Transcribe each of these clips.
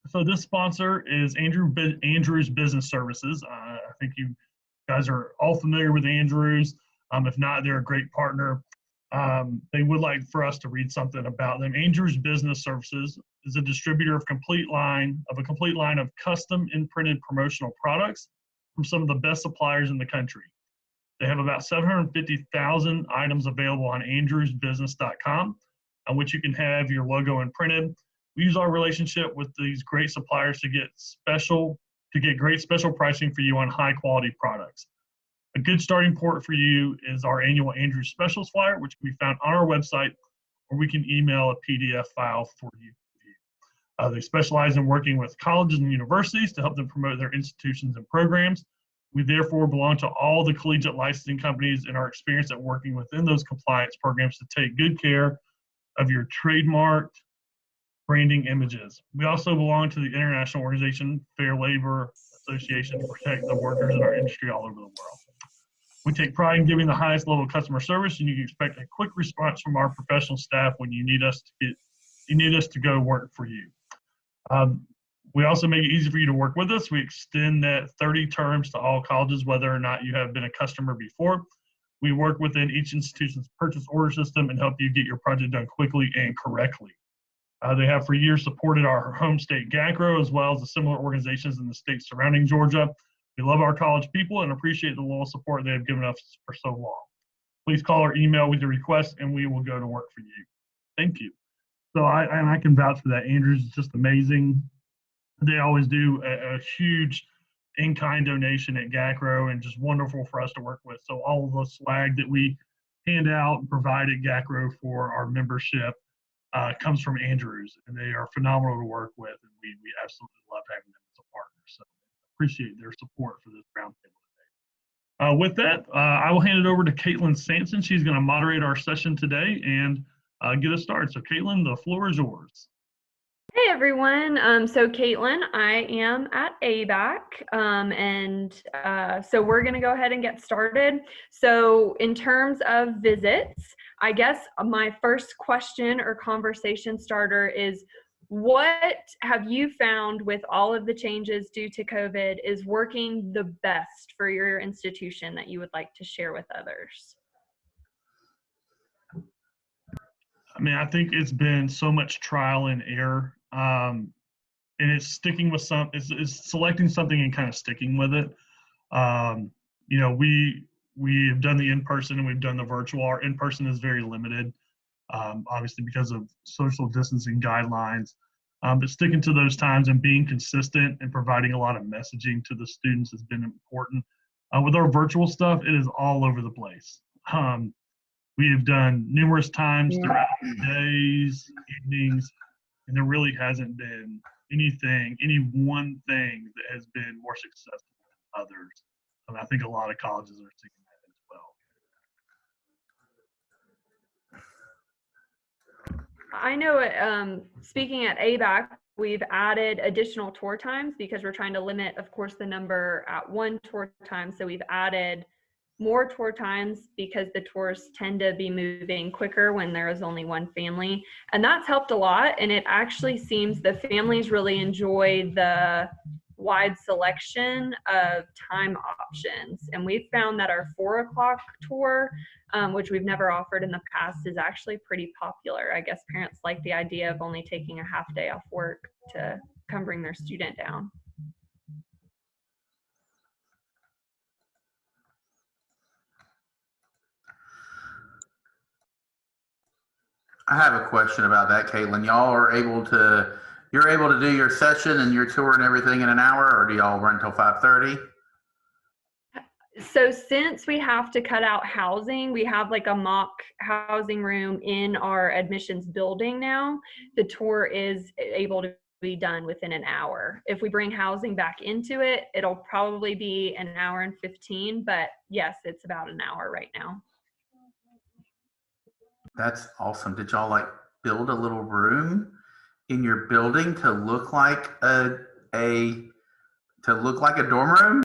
So this sponsor is Andrews Business Services. I think you guys are all familiar with Andrews. If not, they're a great partner. They would like for us to read something about them. Andrews Business Services is a distributor of a complete line of custom imprinted promotional products from some of the best suppliers in the country. They have about 750,000 items available on andrewsbusiness.com, on which you can have your logo imprinted. We use our relationship with these great suppliers to get great special pricing for you on high quality products. A good starting point for you is our annual Andrews Specials flyer, which can be found on our website, or we can email a PDF file for you. They specialize in working with colleges and universities to help them promote their institutions and programs. We therefore belong to all the collegiate licensing companies and are experienced at working within those compliance programs to take good care of your trademarked branding images. We also belong to the international organization Fair Labor Association to protect the workers in our industry all over the world. We take pride in giving the highest level of customer service, and you can expect a quick response from our professional staff when you need us to go work for you. We also make it easy for you to work with us. We extend that 30 terms to all colleges, whether or not you have been a customer before. We work within each institution's purchase order system and help you get your project done quickly and correctly. They have for years supported our home state GACRAO as well as the similar organizations in the states surrounding Georgia. We love our college people and appreciate the loyal support they have given us for so long. Please call or email with your request and we will go to work for you. Thank you. So I can vouch for that. Andrews is just amazing. They always do a huge in-kind donation at GACRAO and just wonderful for us to work with. So all of the swag that we hand out and provide at GACRAO for our membership comes from Andrews, and they are phenomenal to work with, and we absolutely love having them as a partner. So appreciate their support for this roundtable today. With that, I will hand it over to Caitlin Sampson. She's going to moderate our session today and get us started. So Caitlin, the floor is yours. Hey everyone, so Caitlin, I am at ABAC, so we're going to go ahead and get started. So in terms of visits, I guess my first question or conversation starter is, what have you found with all of the changes due to COVID is working the best for your institution that you would like to share with others? I mean, I think it's been so much trial and error. And it's sticking with it's selecting something and kind of sticking with it. You know, we've done the in-person and we've done the virtual. Our in-person is very limited, obviously because of social distancing guidelines. But sticking to those times and being consistent and providing a lot of messaging to the students has been important. With our virtual stuff, it is all over the place. We have done numerous times throughout the days, evenings, and there really hasn't been any one thing that has been more successful than others. And I think a lot of colleges are seeing that as well. I know, speaking at ABAC, we've added additional tour times because we're trying to limit, of course, the number at one tour time. So we've added more tour times because the tours tend to be moving quicker when there is only one family. And that's helped a lot. And it actually seems the families really enjoy the wide selection of time options. And we've found that our 4 o'clock tour, which we've never offered in the past, is actually pretty popular. I guess parents like the idea of only taking a half day off work to come bring their student down. I have a question about that, Caitlin. You're able to do your session and your tour and everything in an hour, or do y'all run till 5:30? So since we have to cut out housing, we have like a mock housing room in our admissions building now. The tour is able to be done within an hour. If we bring housing back into it, it'll probably be an hour and 15, but yes, it's about an hour right now. That's awesome. Did y'all like build a little room in your building to look like a dorm room?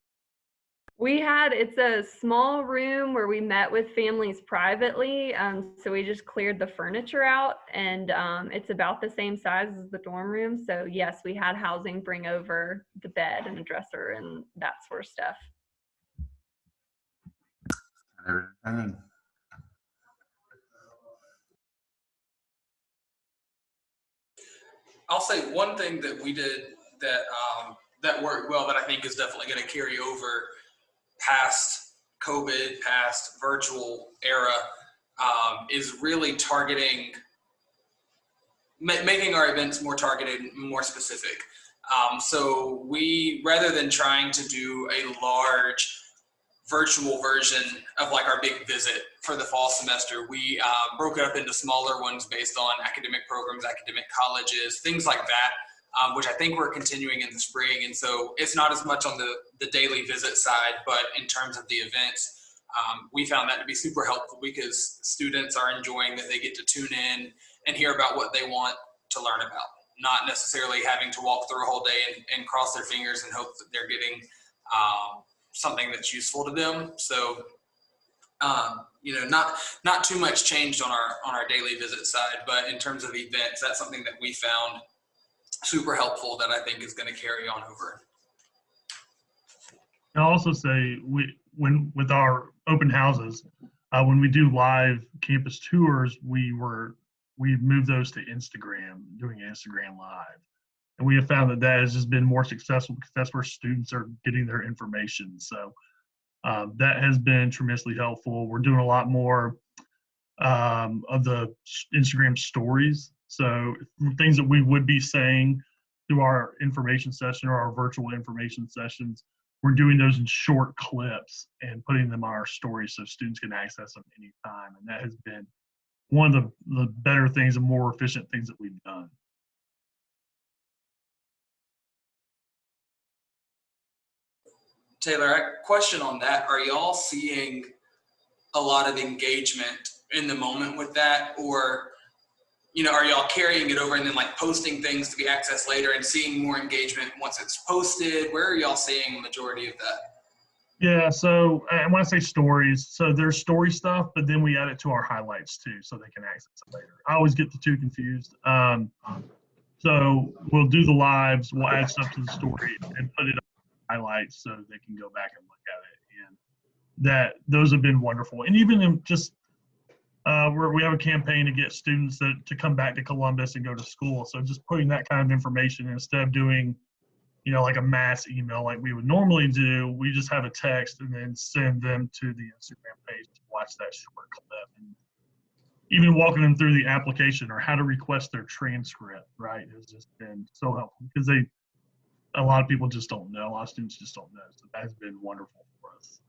It's a small room where we met with families privately. So we just cleared the furniture out, and it's about the same size as the dorm room. So yes, we had housing bring over the bed and a dresser and that sort of stuff. Entertaining. I'll say one thing that we did that that worked well that I think is definitely going to carry over past COVID, past virtual era, is really targeting, making our events more targeted, more specific. So we, rather than trying to do a large virtual version of like our big visit for the fall semester, we broke it up into smaller ones based on academic programs, academic colleges, things like that, which I think we're continuing in the spring. And so it's not as much on the daily visit side, but in terms of the events, we found that to be super helpful because students are enjoying that they get to tune in and hear about what they want to learn about, not necessarily having to walk through a whole day and cross their fingers and hope that they're getting something that's useful to them. So, not too much changed on our daily visit side, but in terms of events, that's something that we found super helpful that I think is going to carry on over. I'll also say when with our open houses, when we do live campus tours, we've moved those to Instagram, doing Instagram live. And we have found that has just been more successful because that's where students are getting their information. So that has been tremendously helpful. We're doing a lot more of the Instagram stories. So things that we would be saying through our information session or our virtual information sessions, we're doing those in short clips and putting them on our stories so students can access them anytime. And that has been one of the better things and more efficient things that we've done. Taylor, a question on that. Are y'all seeing a lot of engagement in the moment with that? Or, are y'all carrying it over and then like posting things to be accessed later and seeing more engagement once it's posted? Where are y'all seeing the majority of that? Yeah, so and when I say stories, so there's story stuff, but then we add it to our highlights too, so they can access it later. I always get the two confused. So we'll do the lives, we'll add stuff to the story and put it highlights so they can go back and look at it, and those have been wonderful. And even in just we have a campaign to get students to come back to Columbus and go to school, so just putting that kind of information instead of doing like a mass email like we would normally do, we just have a text and then send them to the Instagram page to watch that short clip, and even walking them through the application or how to request their transcript, right, has just been so helpful because a lot of people just don't know. A lot of students just don't know. So that has been wonderful for us.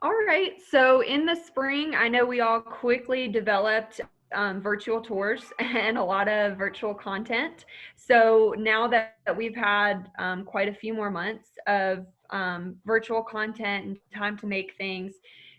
All right. So in the spring, I know we all quickly developed virtual tours and a lot of virtual content. So now that we've had quite a few more months of virtual content and time to make things,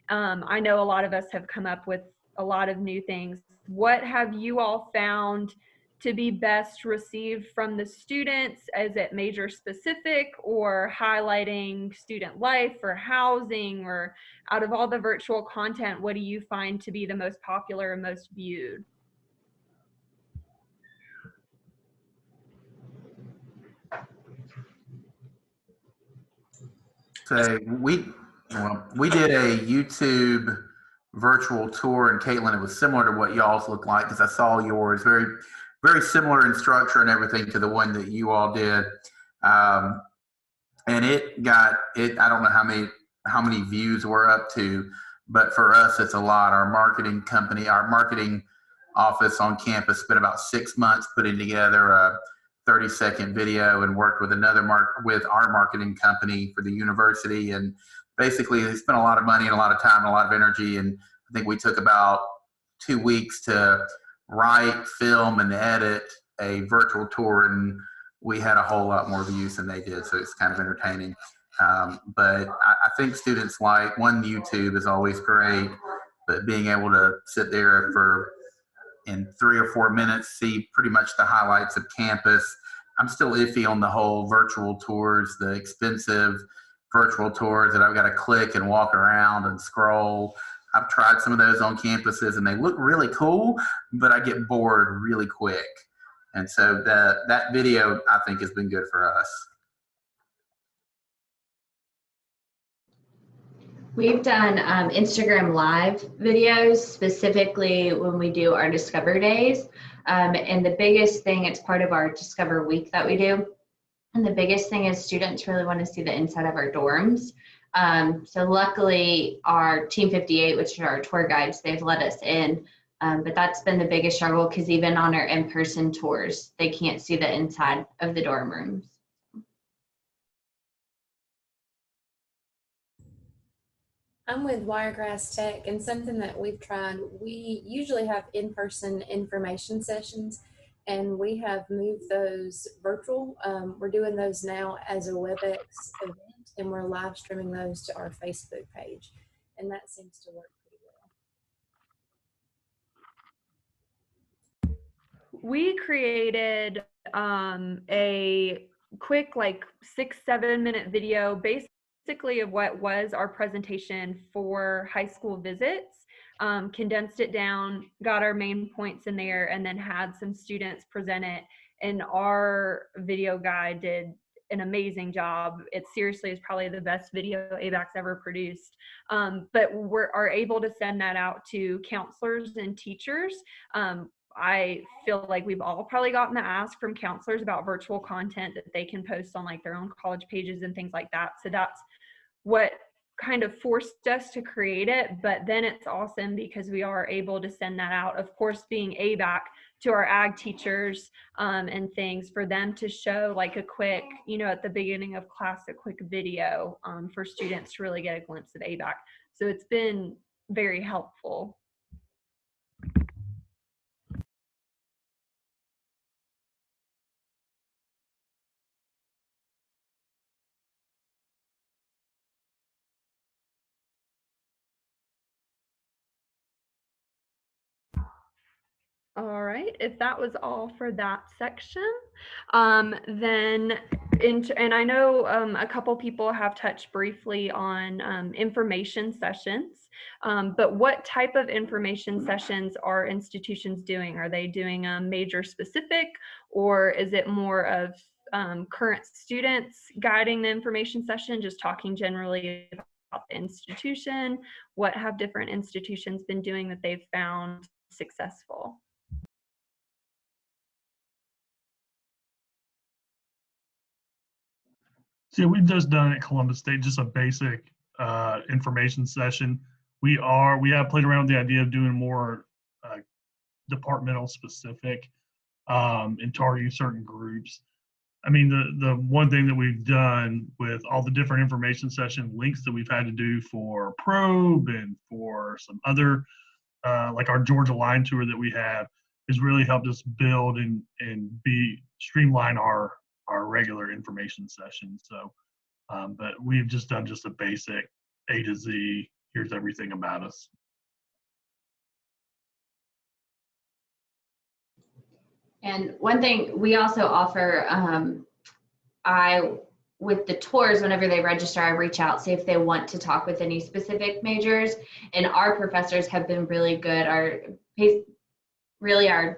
I know a lot of us have come up with a lot of new things. What have you all found to be best received from the students? Is it major specific or highlighting student life or housing, or out of all the virtual content, what do you find to be the most popular and most viewed? So we did a YouTube virtual tour, and Caitlin, it was similar to what y'all's looked like because I saw yours, very, very similar in structure and everything to the one that you all did. And it got it. I don't know how many views we're up to, but for us, it's a lot. Our marketing company, our marketing office on campus spent about 6 months putting together a 30-second video and worked with with our marketing company for the university. And basically they spent a lot of money and a lot of time and a lot of energy. And I think we took about 2 weeks to write, film, and edit a virtual tour. And we had a whole lot more views than they did. So it's kind of entertaining. But I think students like YouTube is always great, but being able to sit there in 3 or 4 minutes, see pretty much the highlights of campus, I'm still iffy on the whole virtual tours, the expensive virtual tours that I've got to click and walk around and scroll. I've tried some of those on campuses and they look really cool, but I get bored really quick. And so that video, I think, has been good for us. We've done Instagram Live videos, specifically when we do our Discover Days. And the biggest thing, it's part of our Discover Week that we do. And the biggest thing is students really want to see the inside of our dorms. So luckily our Team 58, which are our tour guides, they've let us in. But that's been the biggest struggle because even on our in-person tours, they can't see the inside of the dorm rooms. I'm with Wiregrass Tech, and something that we've tried, we usually have in-person information sessions, and we have moved those virtual. We're doing those now as a WebEx event, and we're live streaming those to our Facebook page, and that seems to work pretty well. We created a quick, like 6-7 minute video basically of what was our presentation for high school visits, condensed it down, got our main points in there, and then had some students present it. And our video guy did an amazing job. It seriously is probably the best video ABAC's ever produced. But we are able to send that out to counselors and teachers. I feel like we've all probably gotten the ask from counselors about virtual content that they can post on like their own college pages and things like that. So that's what kind of forced us to create it. But then it's awesome because we are able to send that out, of course, being ABAC, to our ag teachers and things for them to show like a quick, you know, at the beginning of class, a quick video for students to really get a glimpse of ABAC. So it's been very helpful. All right, if that was all for that section, then and I know a couple people have touched briefly on information sessions, but what type of information sessions are institutions doing? Are they doing a major specific, or is it more of current students guiding the information session, just talking generally about the institution? What have different institutions been doing that they've found successful? So yeah, we've just done at Columbus State just a basic information session. We have played around with the idea of doing more departmental specific and targeting certain groups. I mean, the one thing that we've done with all the different information session links that we've had to do for Probe and for some other, like our Georgia line tour that we have, has really helped us build and streamline our regular information sessions. So, but we've just done just a basic A to Z, here's everything about us. And one thing we also offer, with the tours, whenever they register, I reach out, see if they want to talk with any specific majors. And our professors have been really good. Our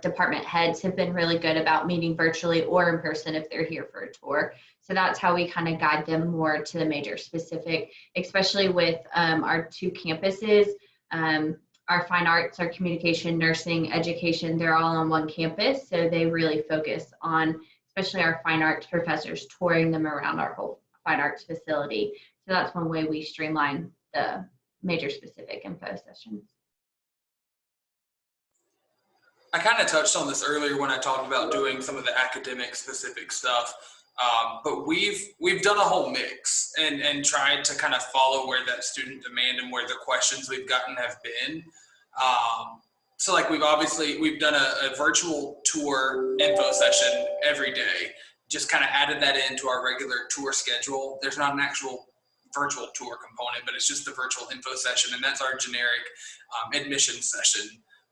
department heads have been really good about meeting virtually or in person if they're here for a tour. So that's how we kind of guide them more to the major specific, especially with our two campuses. Our fine arts, our communication, nursing, education, they're all on one campus. So they really focus on, especially our fine arts professors, touring them around our whole fine arts facility. So that's one way we streamline the major specific info sessions. I kind of touched on this earlier when I talked about doing some of the academic specific stuff, but we've done a whole mix and tried to kind of follow where that student demand and where the questions we've gotten have been. So like we've done a virtual tour info session every day, just kind of added that into our regular tour schedule. There's not an actual virtual tour component, but it's just the virtual info session, and that's our generic admission session.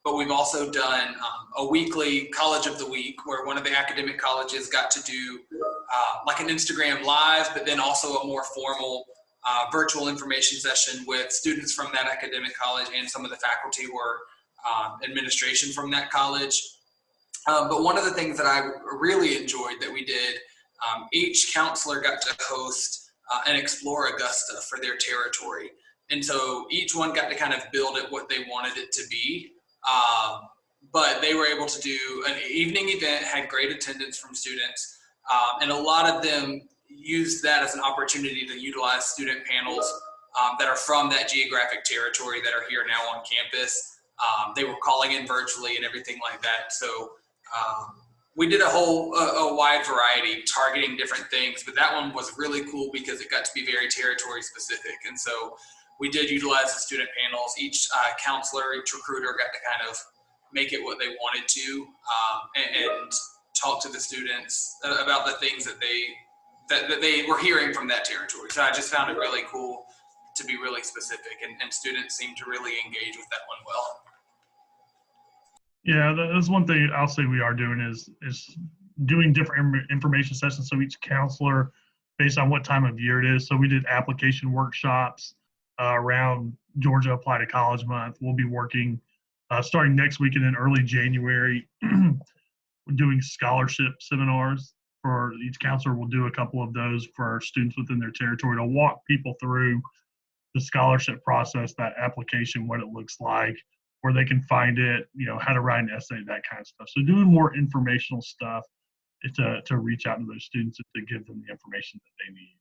but we've also done a weekly College of the Week where one of the academic colleges got to do like an Instagram Live, but then also a more formal virtual information session with students from that academic college and some of the faculty were administration from that college. But one of the things that I really enjoyed that we did, each counselor got to host and explore Augusta for their territory. And so each one got to kind of build it what they wanted it to be. But they were able to do an evening event, had great attendance from students, and a lot of them used that as an opportunity to utilize student panels that are from that geographic territory that are here now on campus. They were calling in virtually and everything like that. So we did a wide variety, targeting different things, but that one was really cool because it got to be very territory specific. And so we did utilize the student panels. Each counselor, each recruiter got to kind of make it what they wanted to, and talk to the students about the things that they were hearing from that territory. So I just found it really cool to be really specific, and students seemed to really engage with that one well. Yeah, that's one thing I'll say we are doing is doing different information sessions. So each counselor, based on what time of year it is. So we did application workshops around Georgia Apply to College Month. We'll be working starting next week and in early January. We're doing scholarship seminars for each counselor. We'll do a couple of those for our students within their territory to walk people through the scholarship process, that application, what it looks like, where they can find it, how to write an essay, that kind of stuff. So doing more informational stuff to reach out to those students and to give them the information that they need.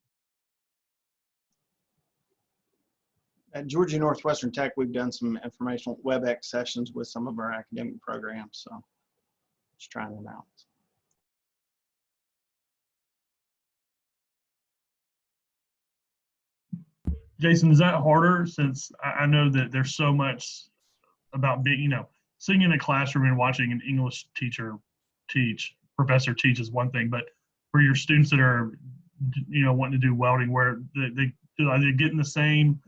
At Georgia Northwestern Tech, we've done some informational WebEx sessions with some of our academic programs, so just trying them out. Jason, is that harder since I know that there's so much about being, sitting in a classroom and watching an English professor teach is one thing, but for your students that are, wanting to do welding, where are they getting the same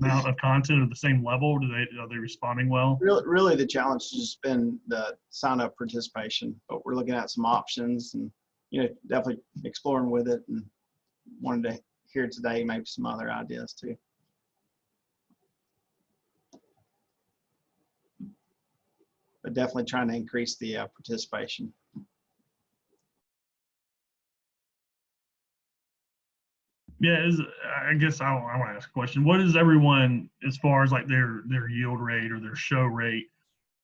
amount of content or the same level? Are they responding well? Really the challenge has just been the sign up participation, but we're looking at some options and, definitely exploring with it, and wanted to hear today maybe some other ideas too. But definitely trying to increase the participation. Yeah, I guess I want to ask a question. What is everyone, as far as like their yield rate or their show rate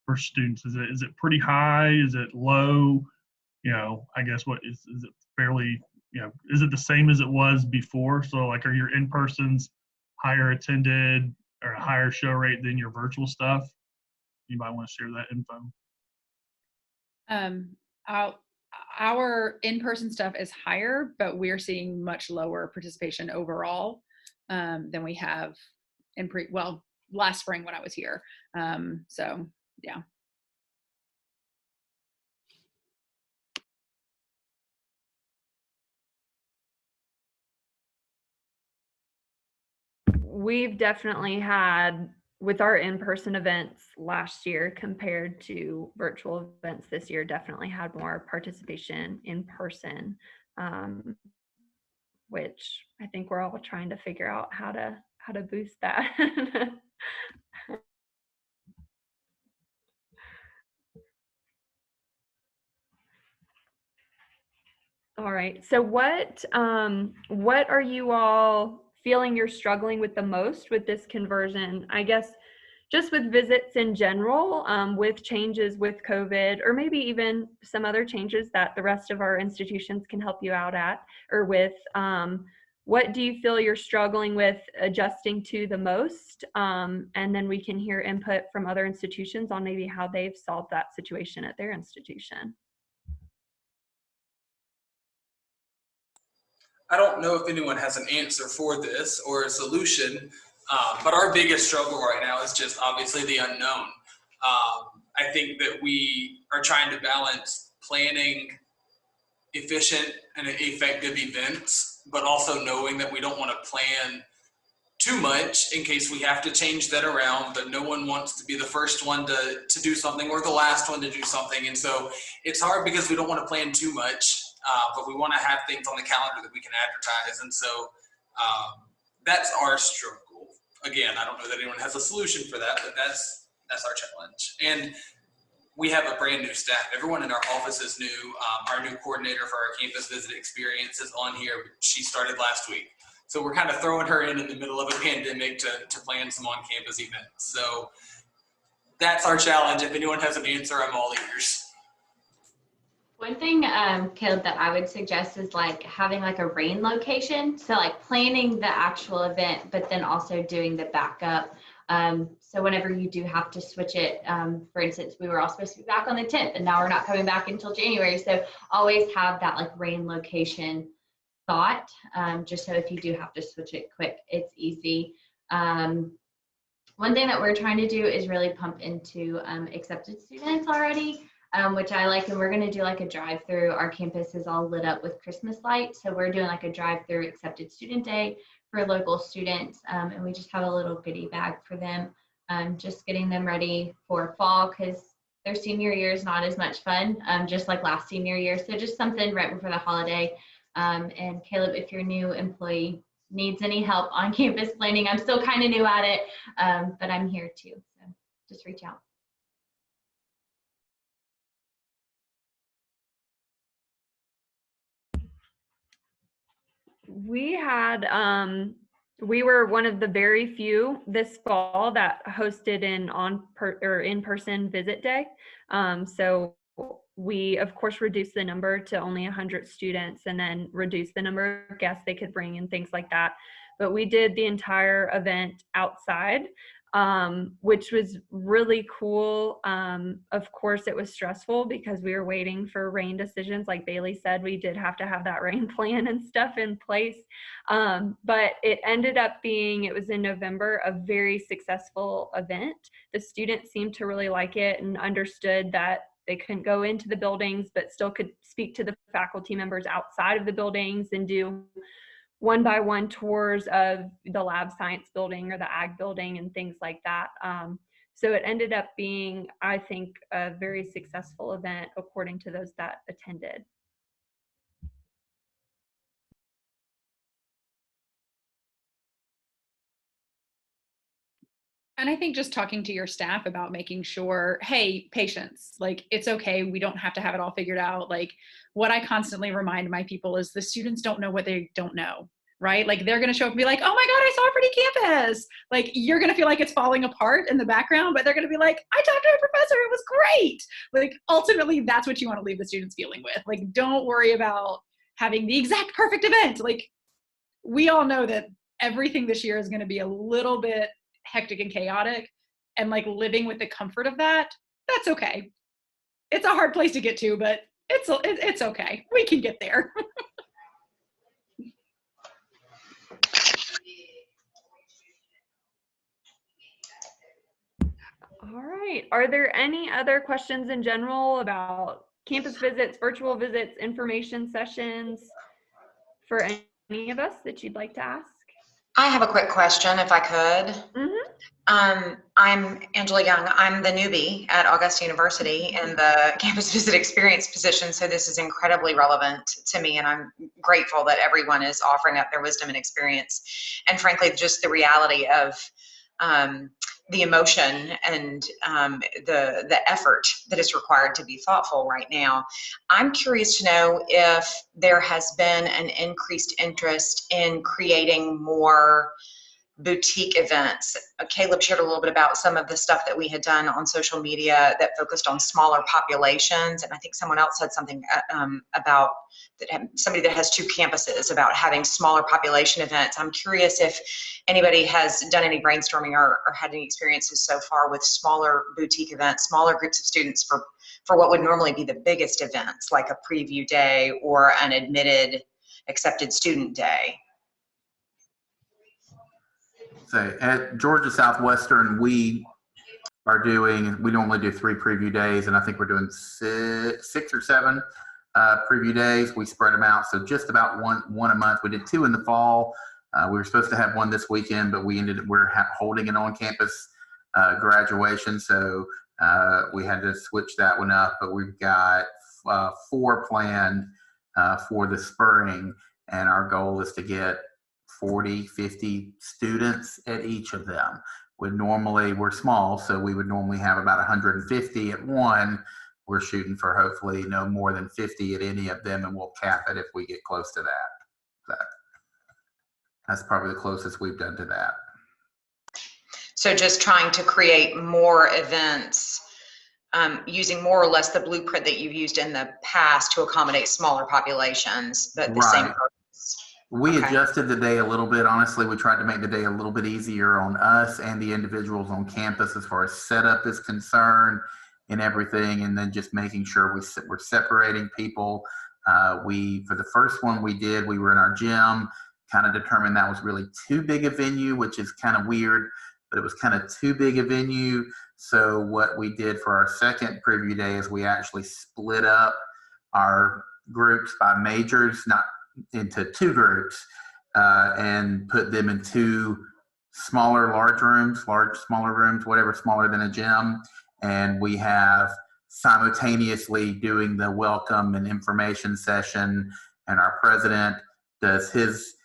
for students? Is it pretty high? Is it low? I guess what is it fairly, is it the same as it was before? So like, are your in-persons higher attended or a higher show rate than your virtual stuff? You might want to share that info. Our in-person stuff is higher, but we're seeing much lower participation overall than we have in last spring when I was here. So yeah. We've definitely had, with our in-person events last year compared to virtual events this year, definitely had more participation in person, which I think we're all trying to figure out how to boost that. All right. So what are you all feeling you're struggling with the most with this conversion? I guess just with visits in general, with changes with COVID, or maybe even some other changes that the rest of our institutions can help you out at, or with, what do you feel you're struggling with adjusting to the most? And then we can hear input from other institutions on maybe how they've solved that situation at their institution. I don't know if anyone has an answer for this or a solution, but our biggest struggle right now is just obviously the unknown. I think that we are trying to balance planning efficient and effective events, but also knowing that we don't want to plan too much in case we have to change that around, but no one wants to be the first one to do something or the last one to do something. And so it's hard because we don't want to plan too much, but we want to have things on the calendar that we can advertise. And so that's our struggle. Again, I don't know that anyone has a solution for that, but that's our challenge. And we have a brand new staff. Everyone in our office is new. Our new coordinator for our campus visit experience is on here. She started last week. So we're kind of throwing her in the middle of a pandemic to plan some on-campus events. So that's our challenge. If anyone has an answer, I'm all ears. One thing, Caleb, that I would suggest is like having like a rain location. So like planning the actual event, but then also doing the backup. So whenever you do have to switch it, for instance, we were all supposed to be back on the 10th and now we're not coming back until January. So always have that like rain location thought, just so if you do have to switch it quick, it's easy. One thing that we're trying to do is really pump into accepted students already, which I like, and we're going to do like a drive-through. Our campus is all lit up with Christmas lights, so we're doing like a drive-through accepted student day for local students, and we just have a little goodie bag for them, just getting them ready for fall because their senior year is not as much fun, just like last senior year. So just something right before the holiday. And Caleb, if your new employee needs any help on campus planning, I'm still kind of new at it, but I'm here too, so just reach out. We had, we were one of the very few this fall that hosted an in-person visit day. So we, of course, reduced the number to only 100 students and then reduced the number of guests they could bring and things like that. But we did the entire event outside, which was really cool. Of course, it was stressful because we were waiting for rain decisions. Like Bailey said, we did have to have that rain plan and stuff in place. But it ended up being, it was in November, a very successful event. The students seemed to really like it and understood that they couldn't go into the buildings, but still could speak to the faculty members outside of the buildings and do one-by-one tours of the lab science building or the ag building and things like that. So it ended up being, I think, a very successful event according to those that attended. And I think just talking to your staff about making sure, hey, patience, like it's okay. We don't have to have it all figured out. Like what I constantly remind my people is the students don't know what they don't know, right? Like they're going to show up and be like, oh my God, I saw a pretty campus. Like you're going to feel like it's falling apart in the background, but they're going to be like, I talked to a professor, it was great. Like ultimately that's what you want to leave the students feeling with. Like don't worry about having the exact perfect event. Like we all know that everything this year is going to be a little bit hectic and chaotic, and like living with the comfort of that, that's okay. It's a hard place to get to, but it's okay. We can get there. All right. Are there any other questions in general about campus visits, virtual visits, information sessions for any of us that you'd like to ask? I have a quick question, if I could. Mm-hmm. I'm Angela Young. I'm the newbie at Augusta University in the campus visit experience position, so this is incredibly relevant to me, and I'm grateful that everyone is offering up their wisdom and experience, and frankly, just the reality of the emotion and the effort that is required to be thoughtful right now. I'm curious to know if there has been an increased interest in creating more boutique events. Caleb shared a little bit about some of the stuff that we had done on social media that focused on smaller populations, and I think someone else said something about that, somebody that has 2 campuses, about having smaller population events. I'm curious if anybody has done any brainstorming or had any experiences so far with smaller boutique events, smaller groups of students for what would normally be the biggest events, like a preview day or an admitted accepted student day. So at Georgia Southwestern, we normally do 3 preview days, and I think we're doing 6 or 7 preview days. We spread them out, so just about one a month. We did 2 in the fall, We were supposed to have one this weekend, but we're holding an on-campus graduation, so we had to switch that one up. But we've got 4 planned for the spring, and our goal is to get 40, 50 students at each of them. We're small, so we would normally have about 150 at one. We're shooting for hopefully no more than 50 at any of them, and we'll cap it if we get close to that. That's probably the closest we've done to that. So just trying to create more events, using more or less the blueprint that you've used in the past to accommodate smaller populations, but the same purpose. We adjusted the day a little bit. Honestly, we tried to make the day a little bit easier on us and the individuals on campus as far as setup is concerned and everything, and then just making sure we're separating people. For the first one we were in our gym, kind of determined that was really too big a venue, which is kind of weird, but it was kind of too big a venue. So what we did for our second preview day is we actually split up our groups by majors, not into 2 groups, and put them in 2 smaller smaller rooms, whatever, smaller than a gym. And we have simultaneously doing the welcome and information session, and our president does his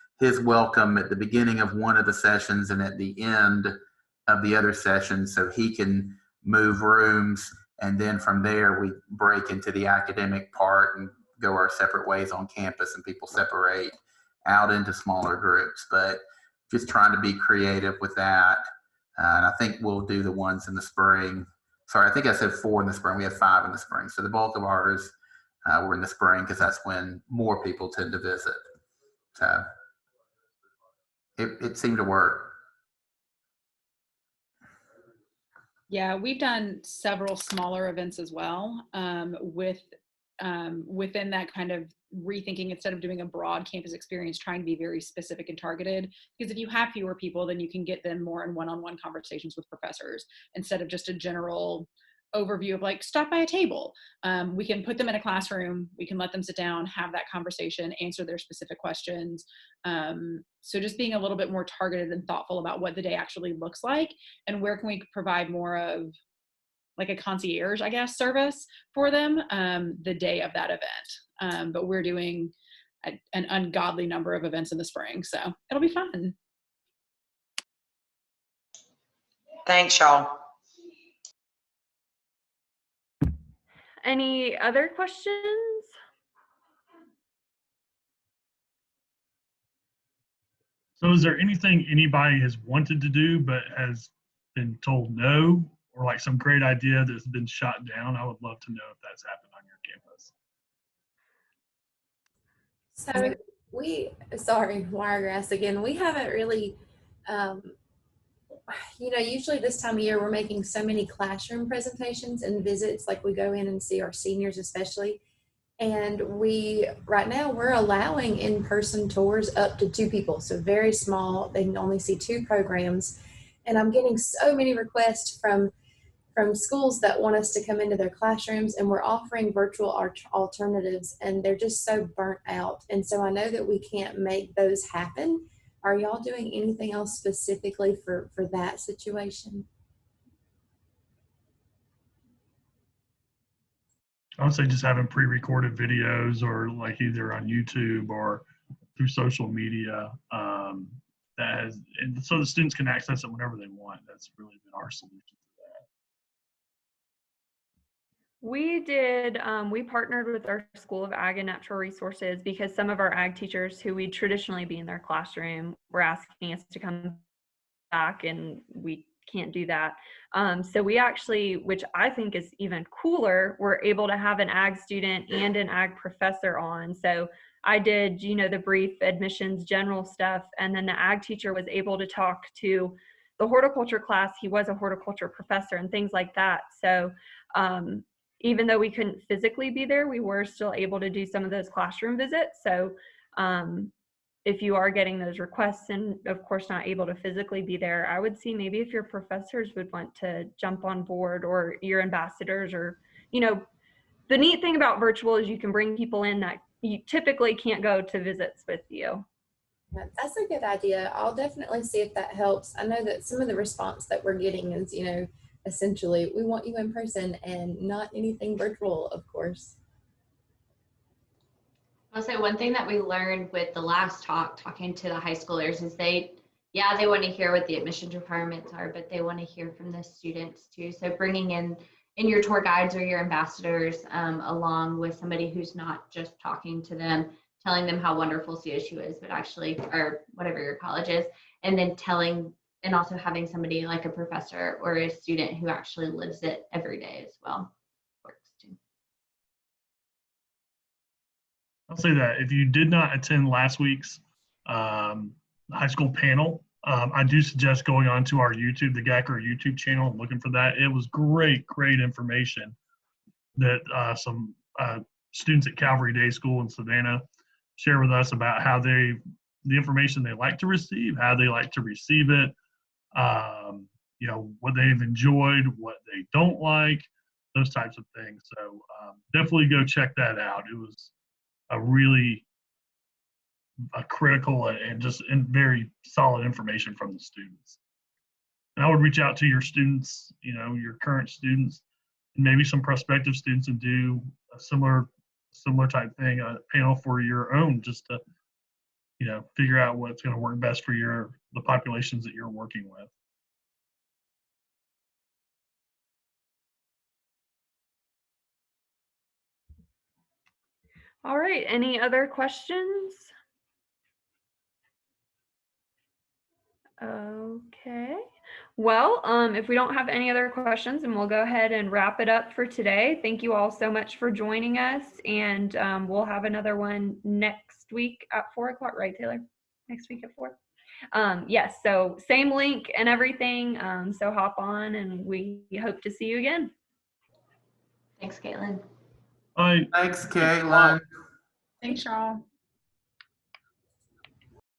welcome at the beginning of one of the sessions and at the end of the other session, so he can move rooms. And then from there, we break into the academic part and go our separate ways on campus, and people separate out into smaller groups. But just trying to be creative with that. And I think we'll do the ones in the spring. Sorry, I think I said 4 in the spring. We have 5 in the spring. So the bulk of ours were in the spring because that's when more people tend to visit. So it seemed to work. Yeah, we've done several smaller events as well, within that kind of rethinking, instead of doing a broad campus experience, trying to be very specific and targeted. Because if you have fewer people, then you can get them more in one-on-one conversations with professors instead of just a general overview of like, stop by a table. We can put them in a classroom, we can let them sit down, have that conversation, answer their specific questions. So just being a little bit more targeted and thoughtful about what the day actually looks like, and where can we provide more of like a concierge, I guess, service for them the day of that event. But we're doing an ungodly number of events in the spring, so it'll be fun. Thanks, y'all. Any other questions? So is there anything anybody has wanted to do but has been told no, or like some great idea that's been shot down? I would love to know if that's happened on your campus. So sorry, Wiregrass again. We haven't really, usually this time of year we're making so many classroom presentations and visits, like we go in and see our seniors especially. And right now we're allowing in-person tours up to 2 people. So very small, they can only see 2 programs. And I'm getting so many requests from schools that want us to come into their classrooms, and we're offering virtual alternatives, and they're just so burnt out. And so I know that we can't make those happen. Are y'all doing anything else specifically for that situation? I would say just having pre-recorded videos, or like either on YouTube or through social media, and so the students can access it whenever they want. That's really been our solution to that. We partnered with our School of Ag and Natural Resources, because some of our ag teachers who we'd traditionally be in their classroom were asking us to come back, and we can't do that. So we actually, which I think is even cooler, we're able to have an ag student and an ag professor on. So I did, the brief admissions general stuff, and then the ag teacher was able to talk to the horticulture class. He was a horticulture professor and things like that. So even though we couldn't physically be there, we were still able to do some of those classroom visits. So if you are getting those requests and of course not able to physically be there, I would see maybe if your professors would want to jump on board, or your ambassadors, or, the neat thing about virtual is you can bring people in that you typically can't go to visits with you. That's a good idea. I'll definitely see if that helps. I know that some of the response that we're getting is, essentially, we want you in person and not anything virtual, of course. I'll say one thing that we learned with the last talking to the high schoolers is they want to hear what the admissions requirements are, but they want to hear from the students too. So bringing in your tour guides or your ambassadors along with somebody who's not just talking to them, telling them how wonderful CSU is, but actually, or whatever your college is, and then and also having somebody like a professor or a student who actually lives it every day as well works too. I'll say that if you did not attend last week's high school panel, I do suggest going on to our YouTube, the GACRAO YouTube channel, and looking for that. It was great information that some students at Calvary Day School in Savannah share with us about how the information they like to receive, how they like to receive it, what they've enjoyed, what they don't like, those types of things. So definitely go check that out. It was a really critical and very solid information from the students. And I would reach out to your students, your current students, and maybe some prospective students, and do a similar type thing, a panel for your own, just to figure out what's going to work best for the populations that you're working with. All right, any other questions? Okay. Well, if we don't have any other questions, then we'll go ahead and wrap it up for today. Thank you all so much for joining us, and we'll have another one next week at 4 o'clock, right, Taylor? Next week at 4? Yes, so same link and everything, so hop on, and we hope to see you again. Thanks, Caitlin. Bye. Thanks, Caitlin. Thanks, y'all.